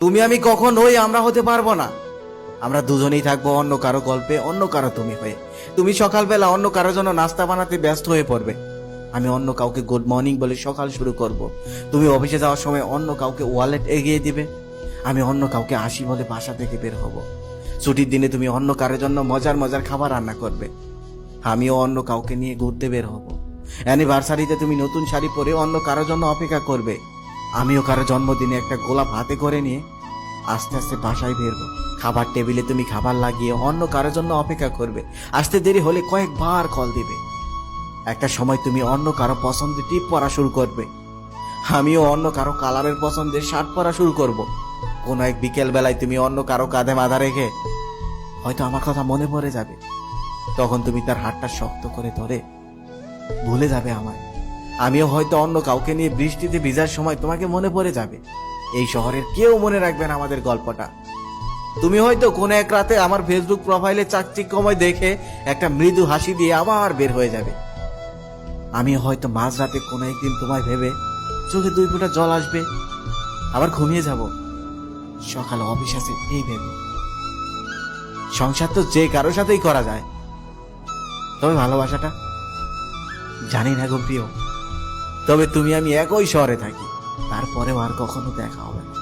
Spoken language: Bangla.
তুমি আমি কখনোই আমরা হতে পারবো না। আমরা দুজনেই থাকবো অন্য কারো গল্পে, অন্য কারো তুমি হয়ে। তুমি সকালবেলা অন্য কারোর জন্য নাস্তা বানাতে ব্যস্ত হয়ে পড়বে, আমি অন্য কাউকে গুড মর্নিং বলে সকাল শুরু করব। তুমি অফিসে যাওয়ার সময় অন্য কাউকে ওয়ালেট এগিয়ে দিবে, আমি অন্য কাউকে আসি বলে বাসা থেকে বের হব। ছুটির দিনে তুমি অন্য কারোর জন্য মজার মজার খাবার রান্না করবে, আমিও অন্য কাউকে নিয়ে ঘুরতে বের হব। অ্যানিভার্সারিতে তুমি নতুন শাড়ি পরে অন্য কারোর জন্য অপেক্ষা করবে, আমিও কারো জন্মদিনে একটা গোলাপ হাতে করে নিয়ে আস্তে আস্তে বাসায় বেরবো। খাবার টেবিলে তুমি খাবার লাগিয়ে অন্য কারোর জন্য অপেক্ষা করবে, আসতে দেরি হলে কয়েকবার কল দিবে। একটা সময় তুমি অন্য কারো পছন্দের টিপ পরা শুরু করবে, আমিও অন্য কারো কালারের পছন্দের শার্ট পরা শুরু করব। কোনো এক বিকেল বেলায় তুমি অন্য কারো কাঁধে মাথা রেখে হয়তো আমার কথা মনে পড়ে যাবে, তখন তুমি তার হাতটা শক্ত করে ধরে ভুলে যাবে আমায়। আমিও হয়তো অন্য কাউকে নিয়ে বৃষ্টিতে ভিজার সময় তোমাকে মনে পড়ে যাবে। এই শহরের কেউ মনে রাখবে না আমাদের গল্পটা। তুমি হয়তো কোনো এক রাতে আমার ফেসবুক প্রোফাইলে চাকচিক্যময় দেখে একটা মৃদু হাসি দিয়ে আবার বের হয়ে যাবে। আমি হয়তো মাঝরাতে কোনো একদিন তোমায় ভেবে চোখে 2 ফোঁটা জল আসবে, আবার ঘুমিয়ে যাব। সকালে অফিস আছে এই ভেবে। সংসার তো যে কারোর সাথেই করা যায়, তবে ভালোবাসাটা জানি না গো প্রিয়। তবে তুমি আমি একই শহরে থাকি, তারপরেও আর কখনো দেখা হবে না।